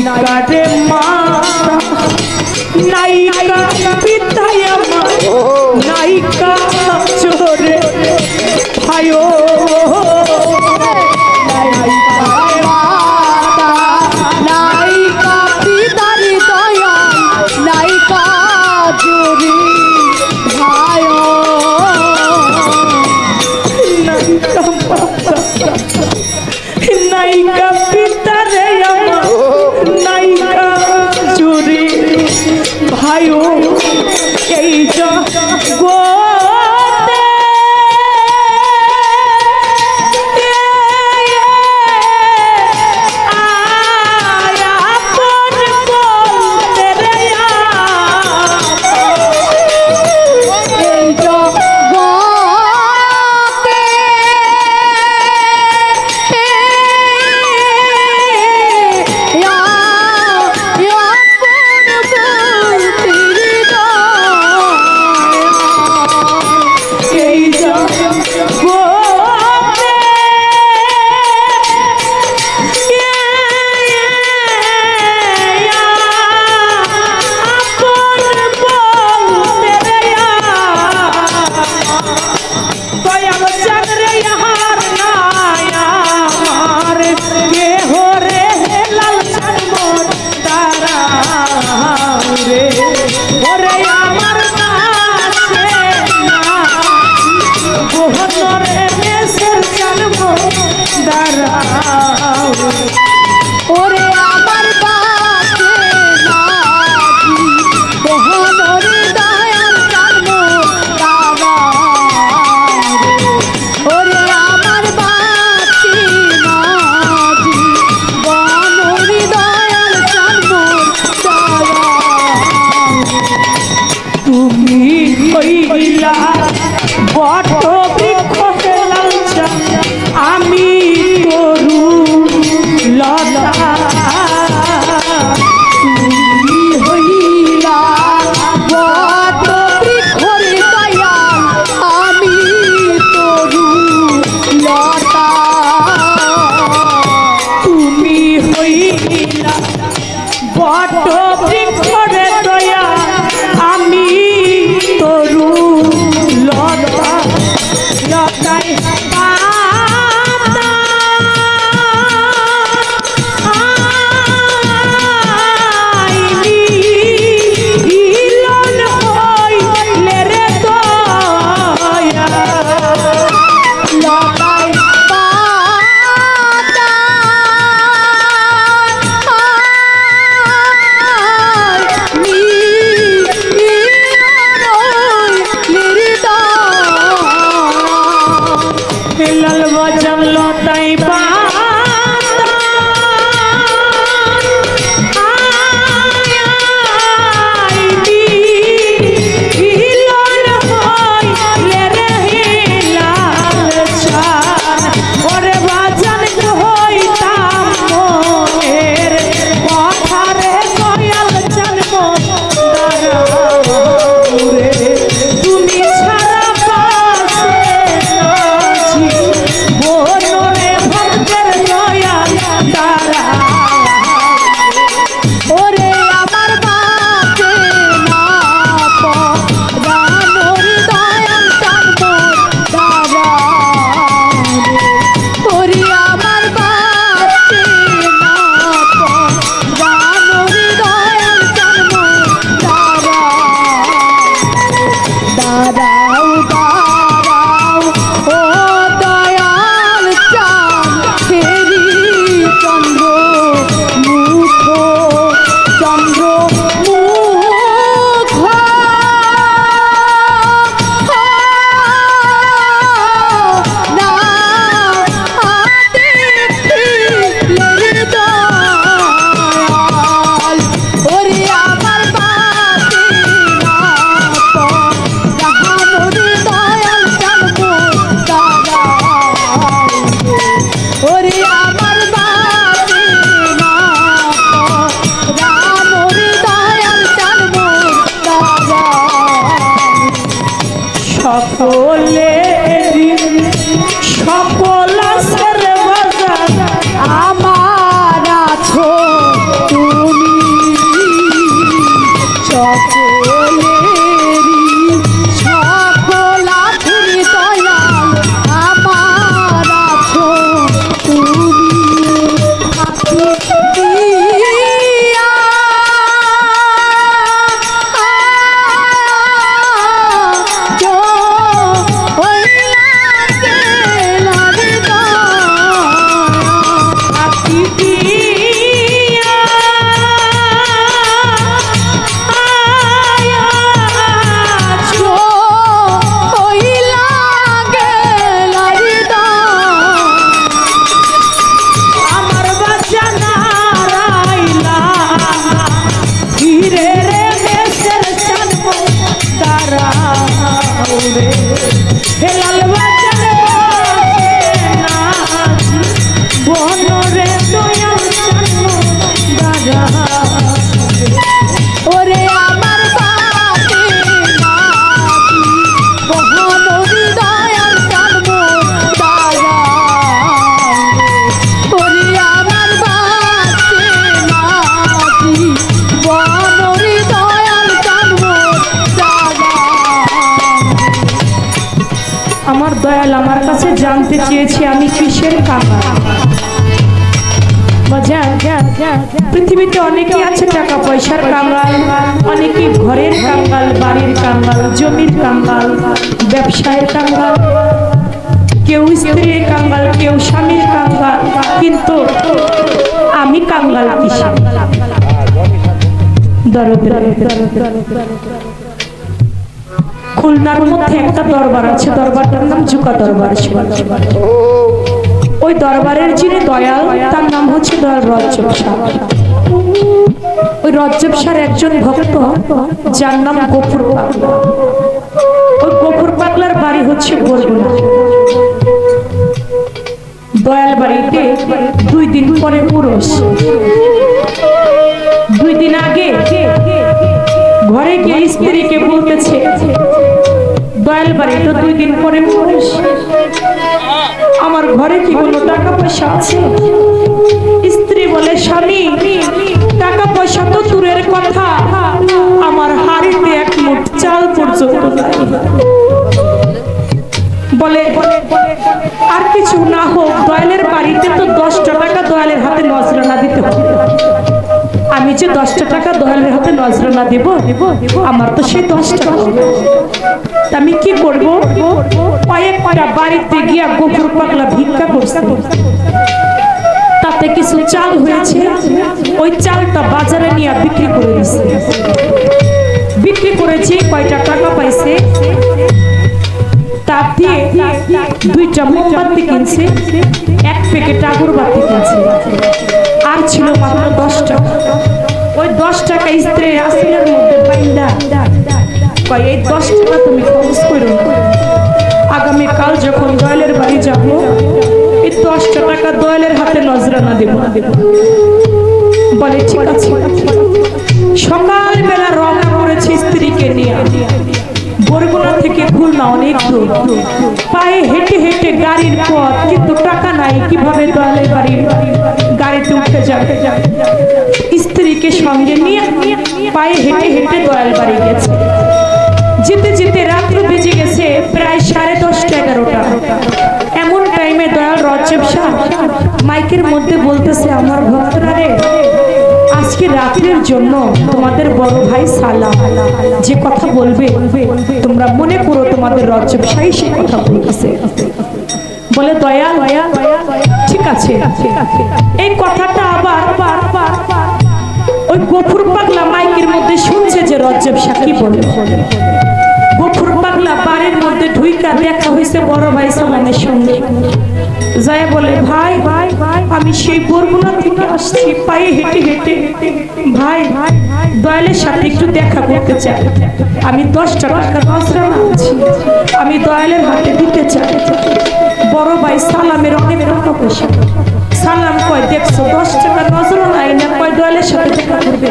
नायिका रे माता नायिका पिताया नायिका चोरे भाइयो नायिका पितार दया नायिका चोरे भाइयो नायिका पिता रे नायिका चोरी भाइयो गो কাছে জানতে চেয়েছি আমি কিসের কাঙ্গাল। পৃথিবীতে অনেকেই আছে টাকা পয়সার কাঙ্গাল, অনেকে ঘরের কাঙ্গাল, বাড়ির কাঙ্গাল, জমির কাঙ্গাল, ব্যবসায়ের কাঙ্গাল, কেউ স্ত্রীর কাঙ্গাল, কেউ স্বামীর কাঙ্গাল, কিন্তু আমি কাঙ্গাল কিসের? খুলনার মধ্যে একটা দরবার আছে, দরবারটার নাম জুকা দরবার। ওই দরবারের যিনি দয়াল তার নাম হচ্ছে দয়াল রজ্জব শাহ। ওই রজ্জব শাহর একজন ভক্ত যার নাম গফুর পাগলা। ওই গফুর পাগলার বাড়ি হচ্ছে বরগুনা। দয়াল বাড়িতে 2 দিন পরে উরস। 2 দিন আগে ঘরে গিয়ে স্ত্রীকে বলতেছে দয়াল বাড়ি তো 2 দিন পরে উরস, আমার ঘরে কি কোনো টাকা পয়সা আছে? স্ত্রী বলে স্বামী টাকা পয়সা তো দূরের কথা, আমার হাড়িতে 1 মুঠ চাল পর্যন্ত নাই। বলে আর কিছু না হোক দয়ালের বাড়িতে তো 10টা টাকা দয়ালের হাতে নজরানা দিতে হবে। আমি যে 10টা টাকা দয়ালের হাতে নজরানা দেব, আমার তো সেই 10 টাকা। আমি কি করব? কয়েকটা বাড়িতে গিয়া গফুর পাগলা ভিক্ষা করছে, তাতে কিছু চাল হয়েছে, ওই চালটা বাজারে নিয়ে বিক্রি করে দিছে। বিক্রি করেছে, কয়টা টাকা পাইছে, তার দিয়ে 2টা মোমবাতি কিনছে, 1 প্যাকেট আগরবাতি কিনছে, আর ছিল মাত্র 10 টাকা। ওই 10 টাকা স্ত্রীর আসলের মধ্যে বাইন্দা কয় এই 10 টাকা তুমি খরচ করো, আগামীকাল যখন দয়ালের বাড়ি যাব এই 10টা টাকা দয়ালের হাতে নজরানা দেব। বলে ঠিক আছে। সকালবেলা রওনা করেছে স্ত্রীকে নিয়ে। বরগুনা থেকে খুলনা অনেক দূর, পায়ে হেঁটে হেঁটে গাড়ির পথ, কিন্তু টাকা নাই, কিভাবে দয়ালের বাড়ির গাড়িতে উঠে যাবে? স্ত্রীকে সঙ্গে নিয়ে পায়ে হেঁটে হেঁটে দয়াল বাড়ি গেছে। যেতে যেতে রাত্র বেজে গেছে প্রায় 10:30-11টা। এমন টাইমে দয়াল রজ্জব শাহ মাইকের মধ্যে বলতেছে, আমার ভক্তরা রে, আজকে রাতের জন্য তোমাদের বড় ভাই সালাম যে কথা বলবে তোমরা মনে করো তোমাদের রজ্জব শাহ সে কথা বলতেছে। বলে দয়াল ঠিক আছে। এই কথাটা আবার ওই গফুর পাগলা মাইকের মধ্যে শুনছে যে রজ্জব শাহ কি বলে। গফুর পাগলা বাড়ির মধ্যে ঢুইকা দেখা হয়েছে বড় ভাই সালামের সঙ্গে। যায় বলে ভাই আমি সেই বরগুনা থেকে আসছি, পায়ে হেঁটে হেঁটে। ভাই দয়ালের সাথে একটু দেখা করতে চাই, আমি 10টা টাকা নজরানা আছি, আমি দয়ালের হাতে দিতে চাই। বড় ভাই সালামের অনেক টাকা পয়সা। সালাম কয় দেখছো 10 টাকা নজরানা আইনা কয় দয়ালের সাথে দেখা করবে?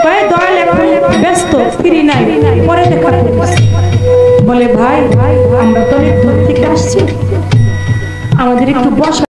কয় দয়াল এখন ব্যস্ত, ফ্রি নাই, পরে দেখা করবে। বলে ভাই আমরা তো অনেক দূর থেকে আসছি, আমাদের একটু বসার